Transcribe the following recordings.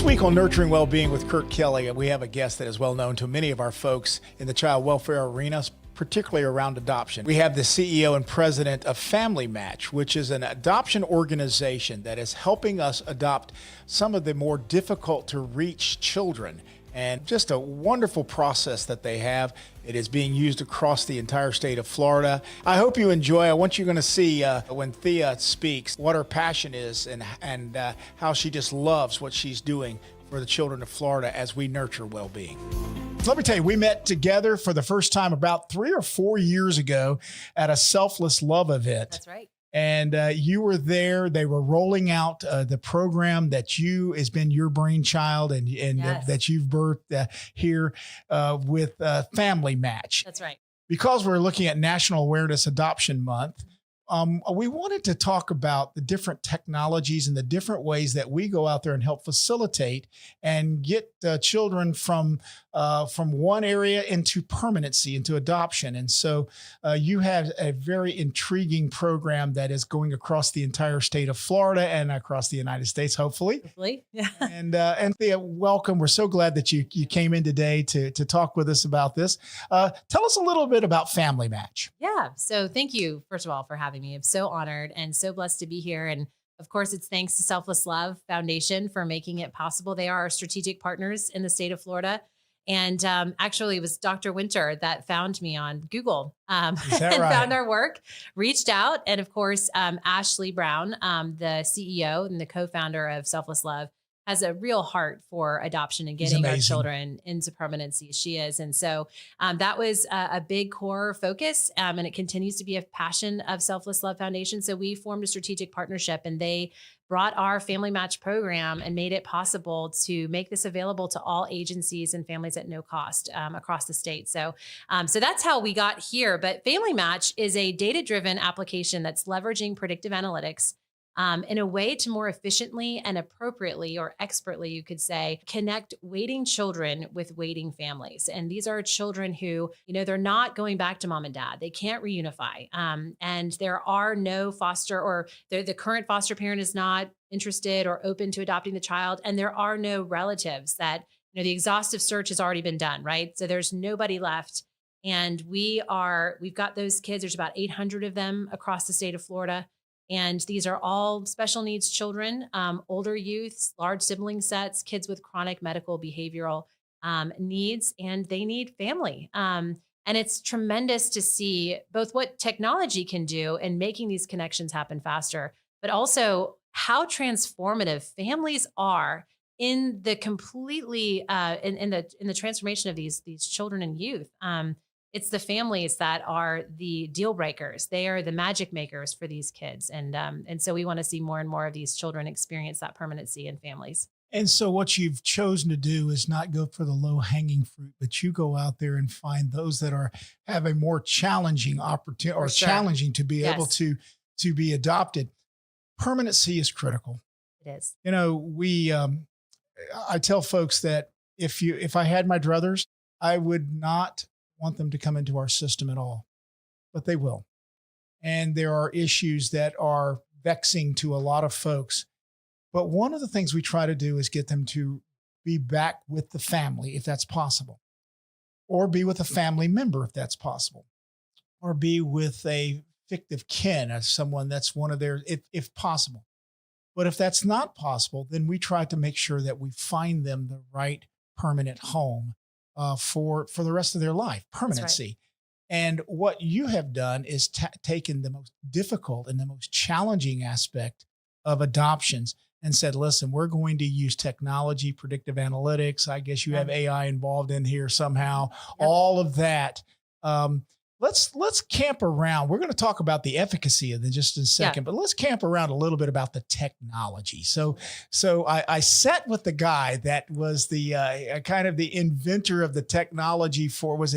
week on Nurturing Wellbeing with Kurt Kelly, we have a guest that is well known to many of our folks in the child welfare arena, particularly around adoption. We have the CEO and president of Family Match, which is an adoption organization that is helping us adopt some of the more difficult to reach children. And just a wonderful process that they have. It is being used across the entire state of Florida. I hope you enjoy. I want you going to see when Thea speaks what her passion is and how she just loves what she's doing for the children of Florida as we nurture well-being. Let me tell you, we met together for the first time about 3 or 4 years ago at a Selfless Love event. That's right. And you were there. They were rolling out the program that has been your brainchild and Yes. that you've birthed here with Family Match. That's right. Because we're looking at National Awareness Adoption Month, we wanted to talk about the different technologies and the different ways that we go out there and help facilitate and get children from one area into permanency, into adoption. And so you have a very intriguing program that is going across the entire state of Florida and across the United States, hopefully. Hopefully. Yeah. And Thea, welcome. We're so glad that you came in today to talk with us about this. Tell us a little bit about Family Match. Yeah. So thank you, first of all, for having me. I'm so honored and so blessed to be here. And of course, it's thanks to Selfless Love Foundation for making it possible. They are our strategic partners in the state of Florida. And actually, it was Dr. Winter that found me on Google and found our work, reached out. And of course, Ashley Brown, the CEO and the co-founder of Selfless Love, has a real heart for adoption and getting our children into permanency. She is. And so that was a big core focus. And it continues to be a passion of Selfless Love Foundation. So we formed a strategic partnership and they brought our Family Match program and made it possible to make this available to all agencies and families at no cost across the state. So that's how we got here. But Family Match is a data-driven application that's leveraging predictive analytics in a way to more efficiently and appropriately, or expertly, you could say, connect waiting children with waiting families. And these are children who, they're not going back to mom and dad. They can't reunify. And there are no foster, or the current foster parent is not interested or open to adopting the child. And there are no relatives that, the exhaustive search has already been done, right? So there's nobody left. And we've got those kids. There's about 800 of them across the state of Florida. And these are all special needs children, older youths, large sibling sets, kids with chronic medical behavioral needs, and they need family. And it's tremendous to see both what technology can do in making these connections happen faster, but also how transformative families are in the completely in the transformation of these children and youth. It's the families that are the deal breakers. They are the magic makers for these kids. And so we want to see more and more of these children experience that permanency in families. And so what you've chosen to do is not go for the low hanging fruit, but you go out there and find those that have a more challenging opportunity or challenging to be able to be adopted. Permanency is critical. It is. I tell folks that if I had my druthers, I would not want them to come into our system at all, but they will. And there are issues that are vexing to a lot of folks. But one of the things we try to do is get them to be back with the family, if that's possible, or be with a family member, if that's possible, or be with a fictive kin as someone that's one of their, if possible. But if that's not possible, then we try to make sure that we find them the right permanent home for the rest of their life, permanency. Right. And what you have done is taken the most difficult and the most challenging aspect of adoptions and said, listen, we're going to use technology, predictive analytics. I guess you have AI involved in here somehow, all of that. Let's camp around. We're going to talk about the efficacy of it just in a second, but let's camp around a little bit about the technology. So I sat with the guy that was the kind of the inventor of the technology for, is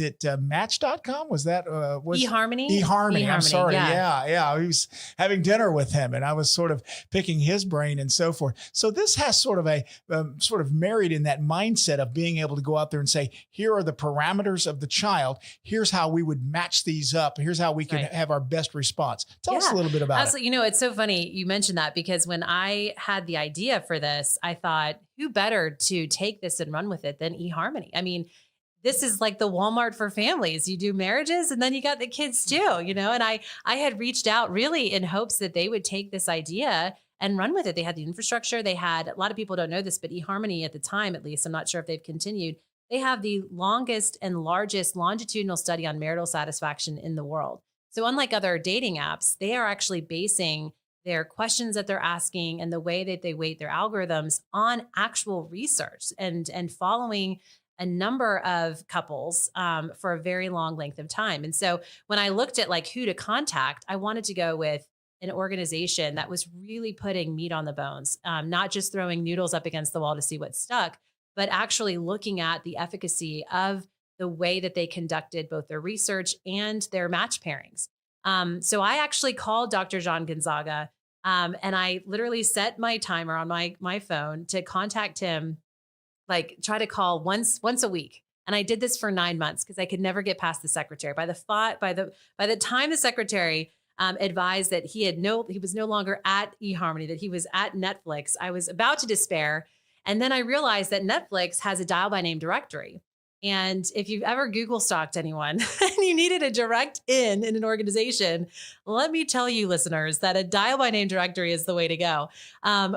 it Match.com? Was that eHarmony? eHarmony. I'm sorry. Yeah. He was having dinner with him and I was sort of picking his brain and so forth. So this has sort of a sort of married in that mindset of being able to go out there and say, here are the parameters of the child. Here's how we would would match these up. Here's how we can Right. have our best response. Tell us a Yeah, little bit about it. absolutely. It's so funny you mentioned that because when I had the idea for this, I thought, who better to take this and run with it than eHarmony? I mean, this is like the Walmart for families. You do marriages and then you got the kids too, and I had reached out really in hopes that they would take this idea and run with it. They had the infrastructure. They had, a lot of people don't know this, but eHarmony at the time, at least, I'm not sure if they've continued. They have the longest and largest longitudinal study on marital satisfaction in the world. So unlike other dating apps, they are actually basing their questions that they're asking and the way that they weight their algorithms on actual research and following a number of couples for a very long length of time. And so when I looked at like who to contact, I wanted to go with an organization that was really putting meat on the bones, not just throwing noodles up against the wall to see what stuck, but actually looking at the efficacy of the way that they conducted both their research and their match pairings. So I actually called Dr. John Gonzaga, and I literally set my timer on my phone to contact him, like try to call once a week. And I did this for 9 months because I could never get past the secretary. By the time the secretary advised that he was no longer at eHarmony, that he was at Netflix, I was about to despair. And then I realized that Netflix has a dial by name directory. And if you've ever Google stalked anyone and you needed a direct in an organization, let me tell you, listeners, that a dial by name directory is the way to go.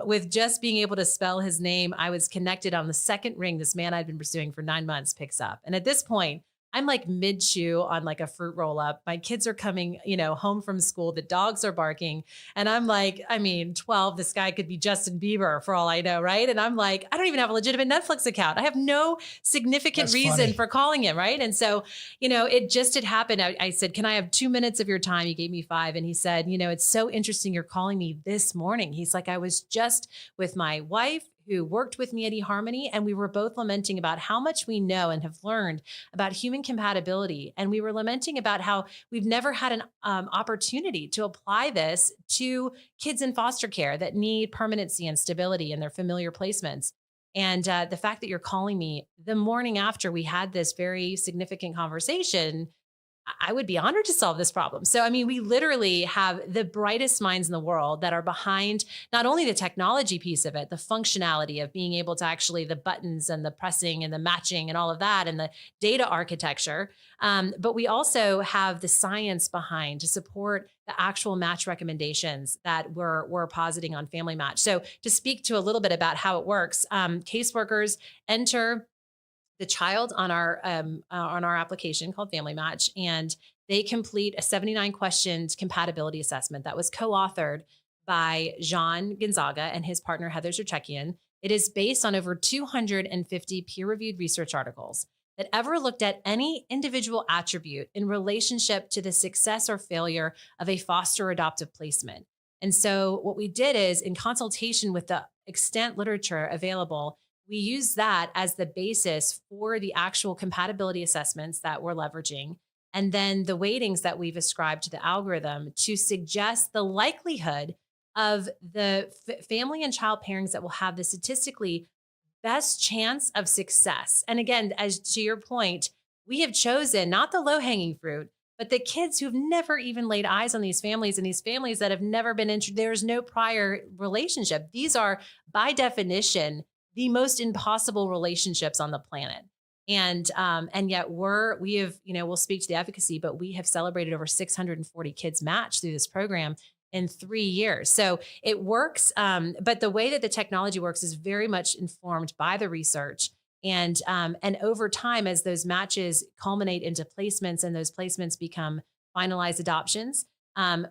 With just being able to spell his name, I was connected on the second ring this man I'd been pursuing for 9 months picks up. And at this point, I'm like mid chew on like a fruit roll up. My kids are coming, home from school. The dogs are barking. And I'm like, 12, this guy could be Justin Bieber for all I know. Right. And I'm like, I don't even have a legitimate Netflix account. I have no significant That's reason funny. for calling him. Right. And so, it just had happened. I said, can I have 2 minutes of your time? He gave me 5. And he said, it's so interesting. You're calling me this morning. He's like, I was just with my wife who worked with me at eHarmony, and we were both lamenting about how much we know and have learned about human compatibility. And we were lamenting about how we've never had an opportunity to apply this to kids in foster care that need permanency and stability in their familiar placements. And the fact that you're calling me the morning after we had this very significant conversation, I would be honored to solve this problem. So, we literally have the brightest minds in the world that are behind not only the technology piece of it, the functionality of being able to actually the buttons and the pressing and the matching and all of that and the data architecture. But we also have the science behind to support the actual match recommendations that we're positing on Family Match. So to speak to a little bit about how it works, caseworkers enter the child on our application called Family Match, and they complete a 79 questions compatibility assessment that was co-authored by Jean Gonzaga and his partner Heather Zerchekian. It is based on over 250 peer-reviewed research articles that ever looked at any individual attribute in relationship to the success or failure of a foster adoptive placement. And so what we did is, in consultation with the extant literature available, we use that as the basis for the actual compatibility assessments that we're leveraging. And then the weightings that we've ascribed to the algorithm to suggest the likelihood of the family and child pairings that will have the statistically best chance of success. And again, as to your point, we have chosen not the low-hanging fruit, but the kids who've never even laid eyes on these families and these families that have never been there's no prior relationship. These are, by definition, the most impossible relationships on the planet. And yet we have, we'll speak to the efficacy, but we have celebrated over 640 kids matched through this program in 3 years. So it works. But the way that the technology works is very much informed by the research. And over time, as those matches culminate into placements and those placements become finalized adoptions,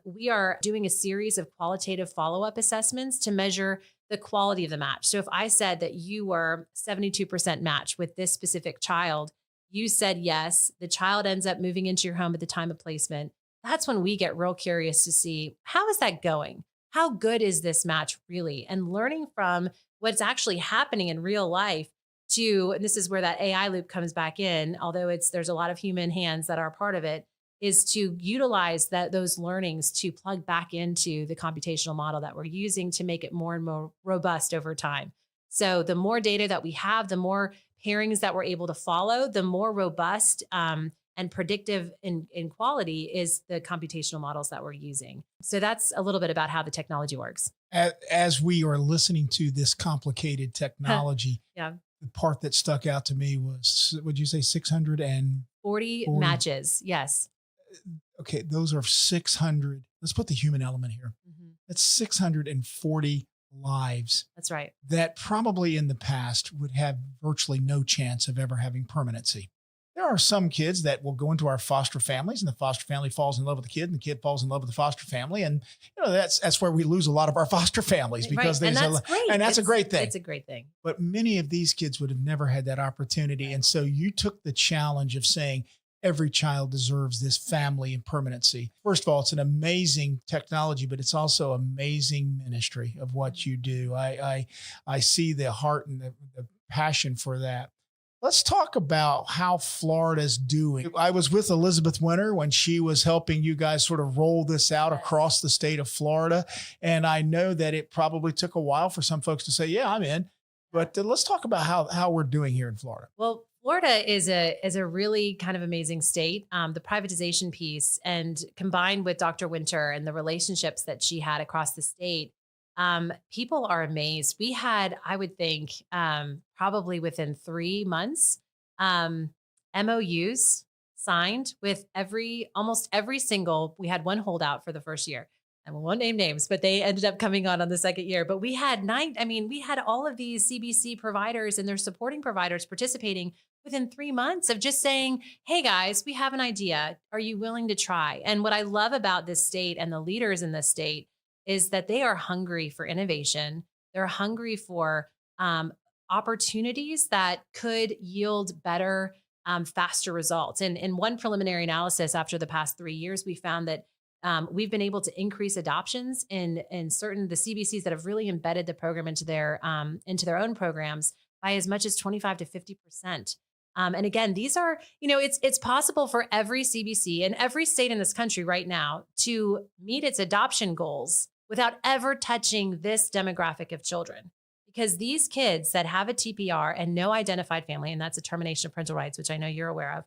we are doing a series of qualitative follow-up assessments to measure the quality of the match. So if I said that you were 72% match with this specific child, you said yes, the child ends up moving into your home at the time of placement. That's when we get real curious to see, how is that going? How good is this match really? And learning from what's actually happening in real life and this is where that AI loop comes back in, although there's a lot of human hands that are part of it, is to utilize those learnings to plug back into the computational model that we're using to make it more and more robust over time. So the more data that we have, the more pairings that we're able to follow, the more robust and predictive in quality is the computational models that we're using. So that's a little bit about how the technology works. As we are listening to this complicated technology, Yeah. the part that stuck out to me was, would you say 640 matches? Yes. Okay, those are 600. Let's put the human element here. Mm-hmm. That's 640 lives. That's right. That probably in the past would have virtually no chance of ever having permanency. There are some kids that will go into our foster families, and the foster family falls in love with the kid, and the kid falls in love with the foster family. And that's where we lose a lot of our foster families, because right. And that's a great thing. It's a great thing. But many of these kids would have never had that opportunity. And so you took the challenge of saying, every child deserves this family and permanency. First of all, it's an amazing technology, but it's also amazing ministry of what you do. I see the heart and the passion for that. Let's talk about how Florida's doing. I was with Elizabeth Winter when she was helping you guys sort of roll this out across the state of Florida. And I know that it probably took a while for some folks to say, yeah, I'm in. But let's talk about how we're doing here in Florida. Well, Florida is a really kind of amazing state. The privatization piece, and combined with Dr. Winter and the relationships that she had across the state, people are amazed. We had, I would think, probably within 3 months, MOUs signed with almost every single. We had one holdout for the first year. And we won't name names, but they ended up coming on the second year. But we had we had all of these CBC providers and their supporting providers participating within 3 months of just saying, hey guys, we have an idea. Are you willing to try? And what I love about this state and the leaders in this state is that they are hungry for innovation. They're hungry for opportunities that could yield better, faster results. And in one preliminary analysis after the past 3 years, we found that we've been able to increase adoptions in certain the CBCs that have really embedded the program into their own programs by as much as 25 to 50%. And again, these are, it's possible for every CBC and every state in this country right now to meet its adoption goals without ever touching this demographic of children. Because these kids that have a TPR and no identified family, and that's a termination of parental rights, which I know you're aware of,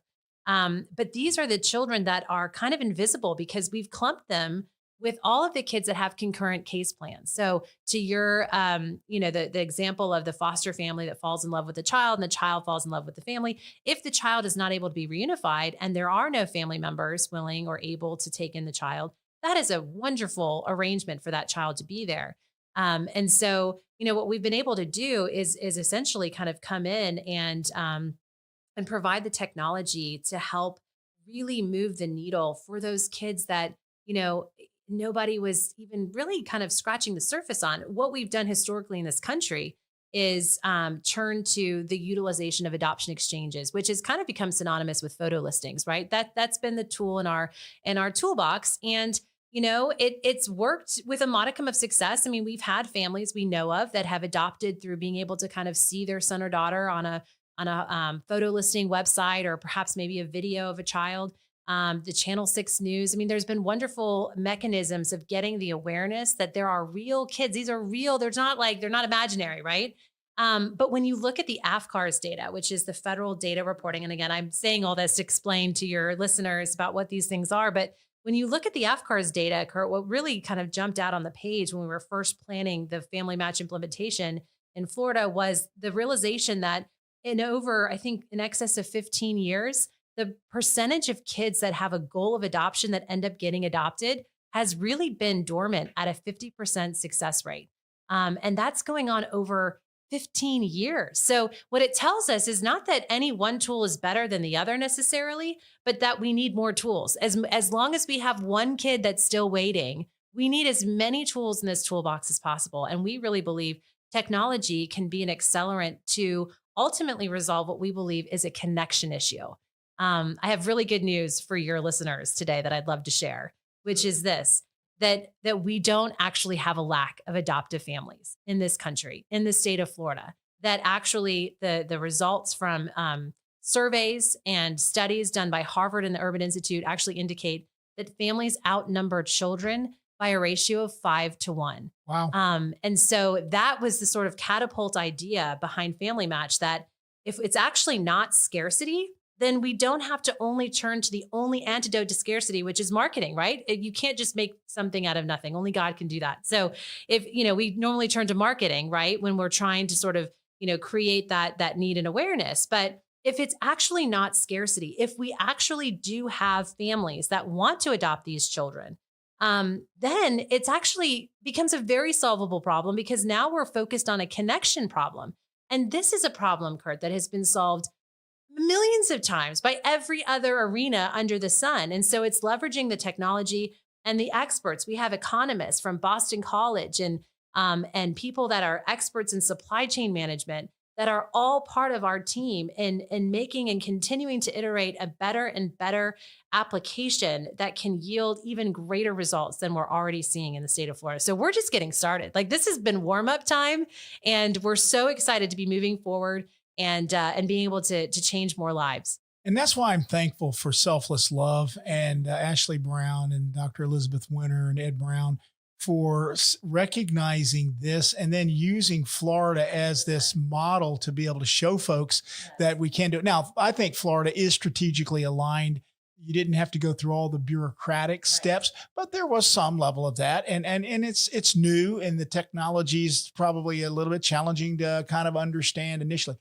but these are the children that are kind of invisible because we've clumped them with all of the kids that have concurrent case plans. So to your, the example of the foster family that falls in love with the child and the child falls in love with the family, if the child is not able to be reunified and there are no family members willing or able to take in the child, that is a wonderful arrangement for that child to be there. And so, what we've been able to do is essentially kind of come in and provide the technology to help really move the needle for those kids that, nobody was even really kind of scratching the surface on. What we've done historically in this country is turn to the utilization of adoption exchanges, which has kind of become synonymous with photo listings, right? That's been the tool in our toolbox. And it's worked with a modicum of success. I mean, we've had families we know of that have adopted through being able to kind of see their son or daughter on a photo listing website, or perhaps maybe a video of a child. The Channel 6 News. I mean, there's been wonderful mechanisms of getting the awareness that there are real kids. These are real. They're not imaginary, right? But when you look at the AFCARS data, which is the federal data reporting, and again, I'm saying all this to explain to your listeners about what these things are, but when you look at the AFCARS data, Kurt, what really kind of jumped out on the page when we were first planning the family match implementation in Florida was the realization that in excess of 15 years, the percentage of kids that have a goal of adoption that end up getting adopted has really been dormant at a 50% success rate. And that's going on over 15 years. So what it tells us is not that any one tool is better than the other necessarily, but that we need more tools. As long as we have one kid that's still waiting, we need as many tools in this toolbox as possible. And we really believe technology can be an accelerant to ultimately resolve what we believe is a connection issue. I have really good news for your listeners today that I'd love to share, which is this, that we don't actually have a lack of adoptive families in this country, in the state of Florida, that actually the results from surveys and studies done by Harvard and the Urban Institute actually indicate that families outnumber children by a ratio of 5 to 1. Wow. And so that was the sort of catapult idea behind Family Match, that if it's actually not scarcity, then we don't have to only turn to the only antidote to scarcity, which is marketing, right? You can't just make something out of nothing. Only God can do that. So if, we normally turn to marketing, right? When we're trying to sort of, create that need and awareness. But if it's actually not scarcity, if we actually do have families that want to adopt these children, then it's actually becomes a very solvable problem, because now we're focused on a connection problem. And this is a problem, Kurt, that has been solved millions of times by every other arena under the sun. And so it's leveraging the technology and the experts. We have economists from Boston College and people that are experts in supply chain management that are all part of our team in making and continuing to iterate a better and better application that can yield even greater results than we're already seeing in the state of Florida. So we're just getting started. Like, this has been warm up time, and we're so excited to be moving forward and being able to change more lives. And that's why I'm thankful for Selfless Love and Ashley Brown and Dr. Elizabeth Winter and Ed Brown for recognizing this and then using Florida as this model to be able to show folks that we can do it. Now, I think Florida is strategically aligned. You didn't have to go through all the bureaucratic steps, but there was some level of that. And it's new, and the technology is probably a little bit challenging to kind of understand initially.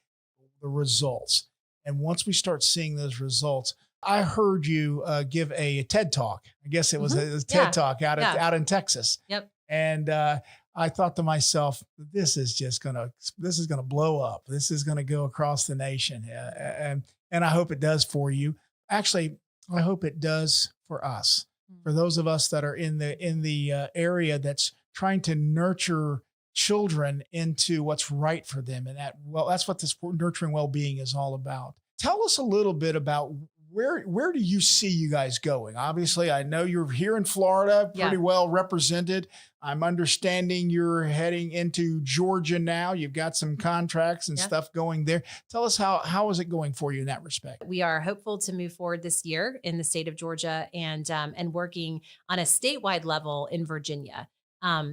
The results. And once we start seeing those results, I heard you give a TED Talk. I guess it was a TED Talk out in Texas. Yep. And I thought to myself, this is going to blow up. This is going to go across the nation. And I hope it does for you. Actually, I hope it does for us, for those of us that are in the area that's trying to nurture children into what's right for them. And that's what this nurturing well-being is all about. Tell us a little bit about where do you see you guys going? Obviously, I know you're here in Florida, pretty well represented. I'm understanding you're heading into Georgia now. You've got some contracts and stuff going there. Tell us how is it going for you in that respect? We are hopeful to move forward this year in the state of Georgia and working on a statewide level in Virginia.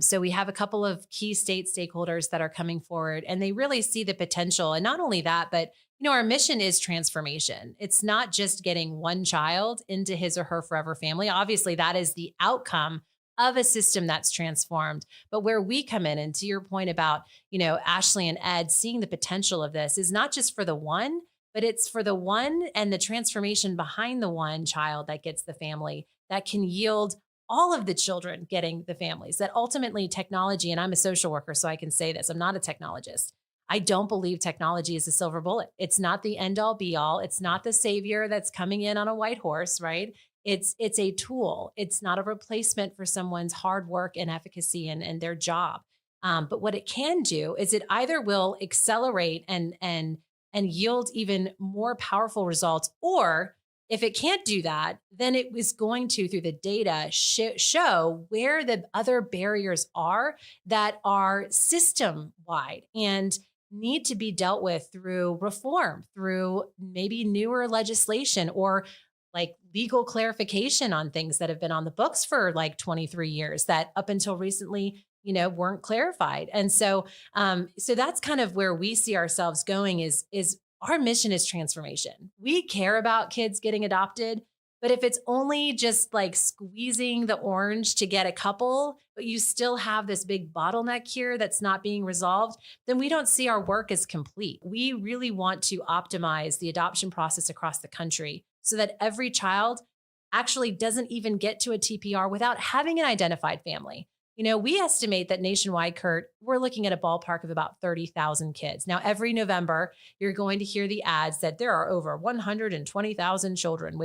So we have a couple of key state stakeholders that are coming forward, and they really see the potential. And not only that, but our mission is transformation. It's not just getting one child into his or her forever family. Obviously, that is the outcome of a system that's transformed. But where we come in, and to your point about, Ashley and Ed seeing the potential of this, is not just for the one, but it's for the one and the transformation behind the one child that gets the family that can yield all of the children getting the families. That ultimately technology, and I'm a social worker, so I can say this, I'm not a technologist. I don't believe technology is a silver bullet. It's not the end all be all. It's not the savior that's coming in on a white horse, right? It's a tool. It's not a replacement for someone's hard work and efficacy and their job. But what it can do is it either will accelerate and yield even more powerful results, or if it can't do that, then it is going to, through the data, show where the other barriers are that are system-wide and need to be dealt with through reform, through maybe newer legislation, or like legal clarification on things that have been on the books for like 23 years that up until recently, weren't clarified. And so that's kind of where we see ourselves going is our mission is transformation. We care about kids getting adopted, but if it's only just like squeezing the orange to get a couple, but you still have this big bottleneck here that's not being resolved, then we don't see our work as complete. We really want to optimize the adoption process across the country so that every child actually doesn't even get to a TPR without having an identified family. We estimate that nationwide, Kurt, we're looking at a ballpark of about 30,000 kids. Now, every November, you're going to hear the ads that there are over 120,000 children.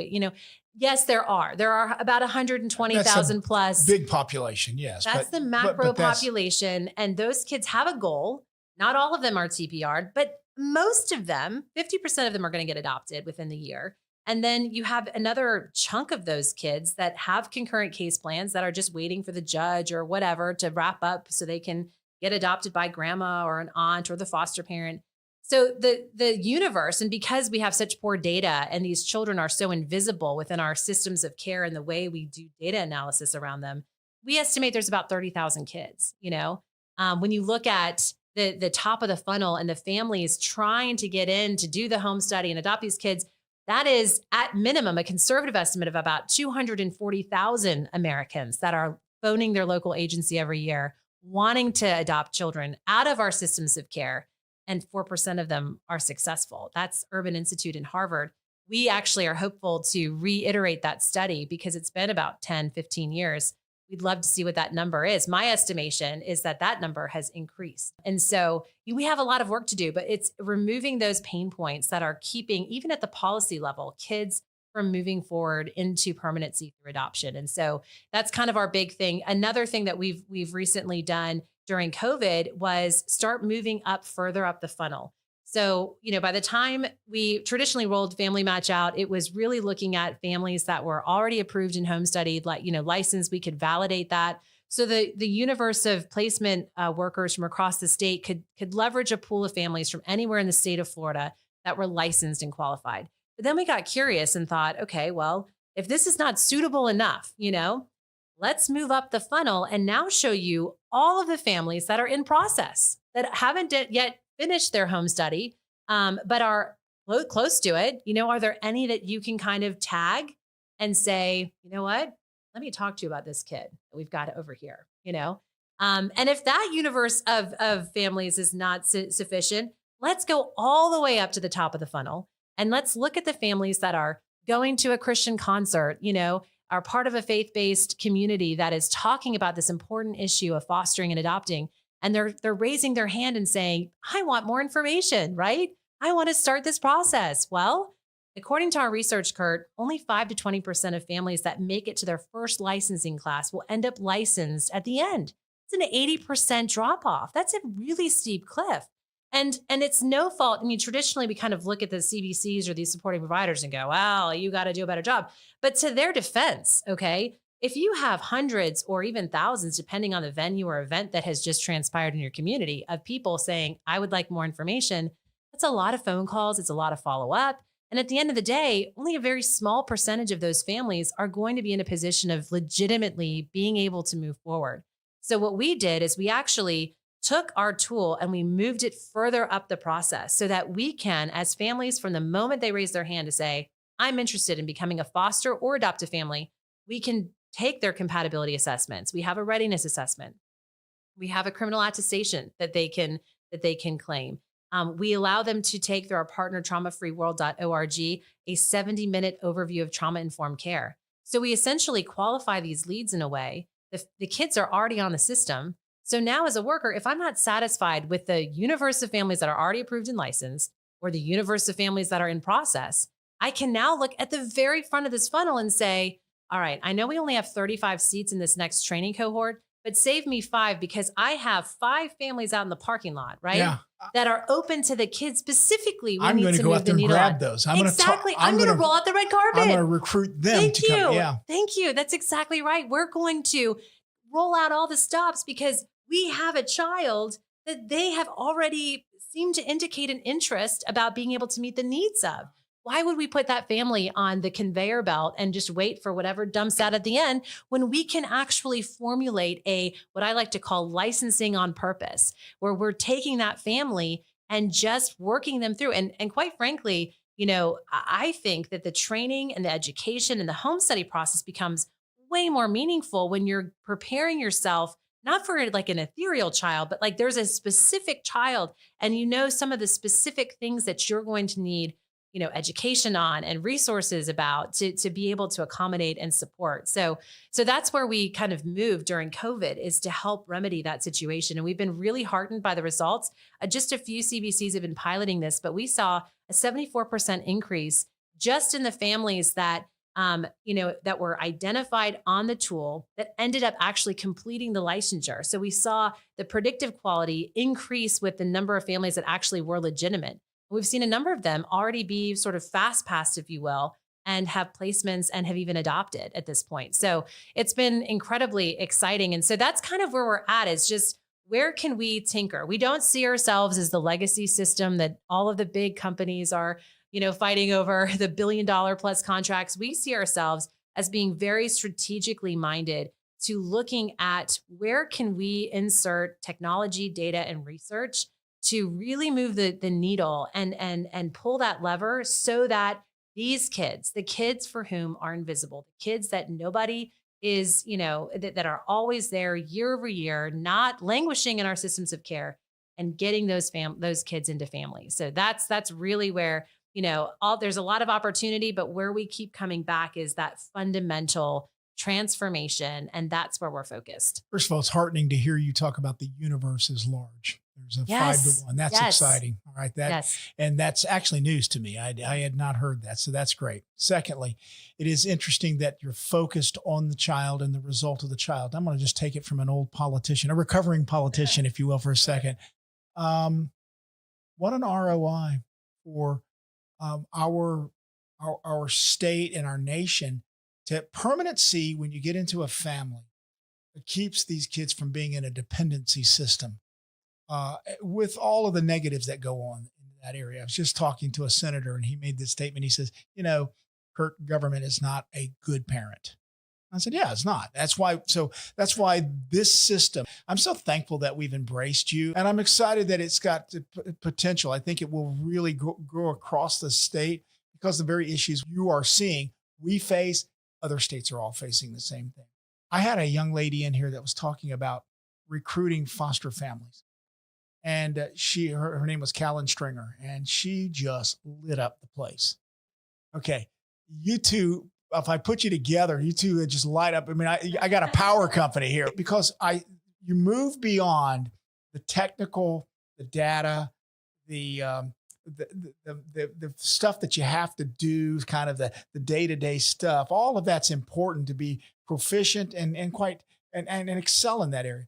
Yes, there are. There are about 120,000 plus. Big population, yes. That's the macro population. And those kids have a goal. Not all of them are TPR'd, but most of them, 50% of them are going to get adopted within the year. And then you have another chunk of those kids that have concurrent case plans that are just waiting for the judge or whatever to wrap up so they can get adopted by grandma or an aunt or the foster parent. So the universe, and because we have such poor data and these children are so invisible within our systems of care and the way we do data analysis around them, we estimate there's about 30,000 kids. When you look at the top of the funnel and the families trying to get in to do the home study and adopt these kids, That is at minimum a conservative estimate of about 240,000 Americans that are phoning their local agency every year, wanting to adopt children out of our systems of care. And 4% of them are successful. That's Urban Institute in Harvard. We actually are hopeful to reiterate that study because it's been about 10, 15 years. We'd love to see what that number is. My estimation is that that number has increased. And so we have a lot of work to do, but it's removing those pain points that are keeping, even at the policy level, kids from moving forward into permanency through adoption. And so that's kind of our big thing. Another thing that we've recently done during COVID was start moving up further up the funnel. So, by the time we traditionally rolled Family Match out, it was really looking at families that were already approved and home studied, like, licensed. We could validate that. So the universe of placement workers from across the state could leverage a pool of families from anywhere in the state of Florida that were licensed and qualified. But then we got curious and thought, okay, well, if this is not suitable enough, let's move up the funnel and now show you all of the families that are in process that haven't yet finished their home study, but are close to it. Are there any that you can kind of tag and say, you know what, let me talk to you about this kid that we've got over here, and if that universe of families is not sufficient, let's go all the way up to the top of the funnel. And let's look at the families that are going to a Christian concert, are part of a faith-based community that is talking about this important issue of fostering and adopting. And they're raising their hand and saying, I want more information, right? I want to start this process. Well, according to our research, Kurt, only 5 to 20% of families that make it to their first licensing class will end up licensed at the end. It's an 80% drop off. That's a really steep cliff. And it's no fault. I mean, traditionally, we kind of look at the CBCs or these supporting providers and go, well, you got to do a better job. But to their defense, okay, if you have hundreds or even thousands, depending on the venue or event that has just transpired in your community, of people saying, I would like more information, that's a lot of phone calls. It's a lot of follow up. And at the end of the day, only a very small percentage of those families are going to be in a position of legitimately being able to move forward. So what we did is we actually took our tool and we moved it further up the process so that we can, as families, from the moment they raise their hand to say, I'm interested in becoming a foster or adoptive family, we can take their compatibility assessments. We have a readiness assessment. We have a criminal attestation that they can claim. We allow them to take through our partner traumafreeworld.org a 70-minute overview of trauma-informed care. So we essentially qualify these leads in a way. The kids are already on the system. So now as a worker, if I'm not satisfied with the universe of families that are already approved and licensed or the universe of families that are in process, I can now look at the very front of this funnel and say, all right, I know we only have 35 seats in this next training cohort, but save me 5 because I have 5 families out in the parking lot, right? Yeah. That are open to the kids specifically. I'm going to go out there and grab those. I'm going to roll out the red carpet. I'm going to recruit them. Thank you. Come. Yeah. Thank you. That's exactly right. We're going to roll out all the stops because we have a child that they have already seemed to indicate an interest about being able to meet the needs of. Why would we put that family on the conveyor belt and just wait for whatever dumps out at the end when we can actually formulate what I like to call licensing on purpose, where we're taking that family and just working them through. And quite frankly, I think that the training and the education and the home study process becomes way more meaningful when you're preparing yourself, not for like an ethereal child, but like there's a specific child and some of the specific things that you're going to need education on and resources about to be able to accommodate and support. So that's where we kind of moved during COVID, is to help remedy that situation. And we've been really heartened by the results. Just a few CBCs have been piloting this, but we saw a 74% increase just in the families that that were identified on the tool that ended up actually completing the licensure. So we saw the predictive quality increase with the number of families that actually were legitimate. We've seen a number of them already be sort of fast passed, if you will, and have placements and have even adopted at this point. So it's been incredibly exciting. And so that's kind of where we're at, is just where can we tinker? We don't see ourselves as the legacy system that all of the big companies are, fighting over the $1 billion plus contracts. We see ourselves as being very strategically minded to looking at where can we insert technology, data, and research to really move the needle and pull that lever so that these kids, the kids for whom are invisible, the kids that nobody is, that are always there year over year, not languishing in our systems of care, and getting those kids into families. So that's really where, there's a lot of opportunity, but where we keep coming back is that fundamental transformation. And that's where we're focused. First of all, it's heartening to hear you talk about the universe is large. There's a Yes. 5-to-1. That's Yes. exciting. All right. And that's actually news to me. I had not heard that. So that's great. Secondly, it is interesting that you're focused on the child and the result of the child. I'm going to just take it from an old politician, a recovering politician, if you will, for a second. What an ROI for our state and our nation. To permanency, when you get into a family, it keeps these kids from being in a dependency system with all of the negatives that go on in that area. I was just talking to a senator and he made this statement. He says, Kurt, government is not a good parent. I said, yeah, it's not. That's why this system, I'm so thankful that we've embraced you, and I'm excited that it's got the potential. I think it will really grow across the state because the very issues you are seeing, we face, other states are all facing the same thing. I had a young lady in here that was talking about recruiting foster families. And her name was Callan Stringer, and she just lit up the place. Okay. You two, if I put you together, you two would just light up. I mean, I got a power company here because you move beyond the technical, the data, the stuff that you have to do, kind of the day-to-day stuff. All of that's important to be proficient and excel in that area.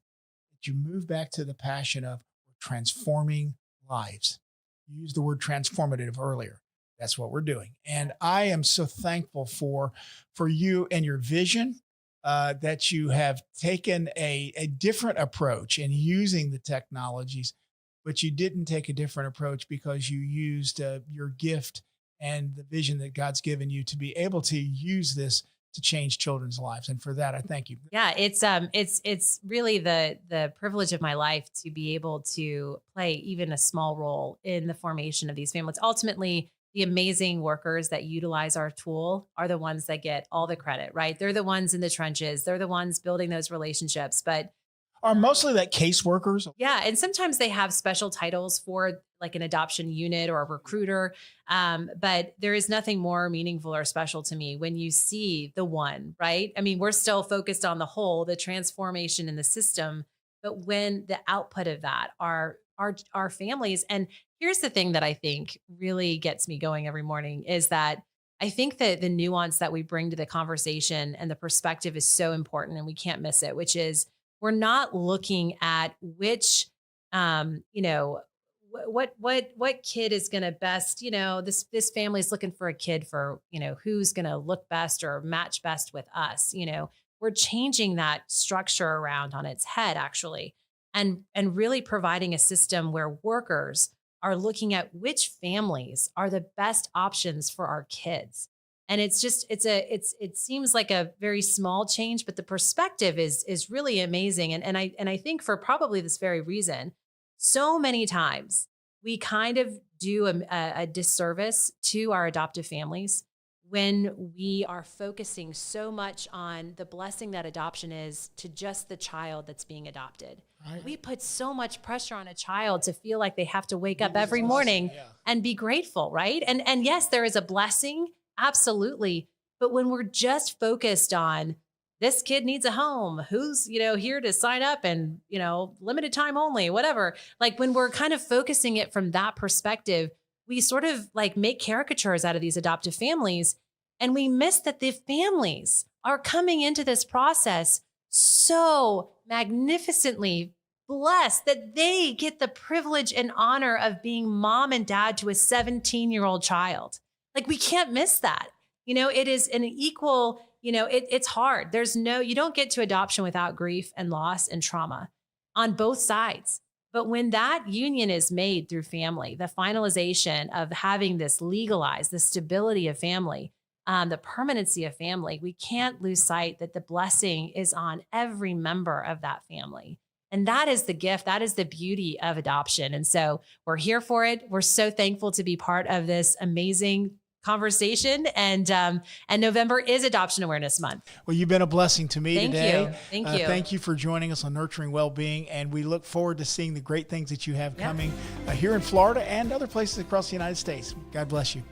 But you move back to the passion of transforming lives. You used the word transformative earlier. That's what we're doing. And I am so thankful for you and your vision, that you have taken a different approach in using the technologies, but you didn't take a different approach because you used your gift and the vision that God's given you to be able to use this to change children's lives. And for that, I thank you. Yeah, it's really the privilege of my life to be able to play even a small role in the formation of these families. Ultimately, the amazing workers that utilize our tool are the ones that get all the credit, right? They're the ones in the trenches. They're the ones building those relationships. But are mostly like caseworkers? Yeah. And sometimes they have special titles for like an adoption unit or a recruiter. But there is nothing more meaningful or special to me when you see the one, right? I mean, we're still focused on the whole, the transformation in the system, but when the output of that are our families. And here's the thing that I think really gets me going every morning is that I think that the nuance that we bring to the conversation and the perspective is so important and we can't miss it, which is we're not looking at which, what kid is going to best, this family is looking for a kid for, who's going to look best or match best with us. We're changing that structure around on its head, actually, and really providing a system where workers are looking at which families are the best options for our kids. And it's just, it seems like a very small change, but the perspective is really amazing. And I think for probably this very reason, so many times we kind of do a disservice to our adoptive families when we are focusing so much on the blessing that adoption is to just the child that's being adopted. Right. We put so much pressure on a child to feel like they have to wake up every morning and be grateful, right? And yes, there is a blessing. Absolutely. But when we're just focused on this kid needs a home, who's, here to sign up and, limited time only, whatever. Like when we're kind of focusing it from that perspective, we sort of like make caricatures out of these adoptive families. And we miss that the families are coming into this process so magnificently blessed that they get the privilege and honor of being mom and dad to a 17-year-old child. Like we can't miss that. It is an equal, it's hard. You don't get to adoption without grief and loss and trauma on both sides. But when that union is made through family, the finalization of having this legalized, the stability of family, the permanency of family, we can't lose sight that the blessing is on every member of that family. And that is the gift. That is the beauty of adoption. And so we're here for it. We're so thankful to be part of this amazing conversation. And November is Adoption Awareness Month. Well, you've been a blessing to me today. Thank you. Thank you for joining us on Nurturing Wellbeing, and we look forward to seeing the great things that you have coming here in Florida and other places across the United States. God bless you.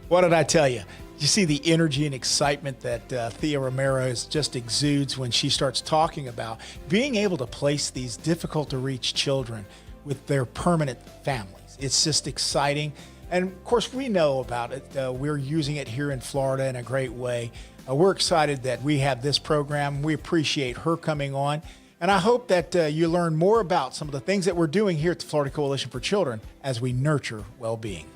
What did I tell you? You see the energy and excitement that Thea Ramirez just exudes when she starts talking about being able to place these difficult to reach children with their permanent families. It's just exciting. And of course, we know about it. We're using it here in Florida in a great way. We're excited that we have this program. We appreciate her coming on. And I hope that you learn more about some of the things that we're doing here at the Florida Coalition for Children as we nurture well-being.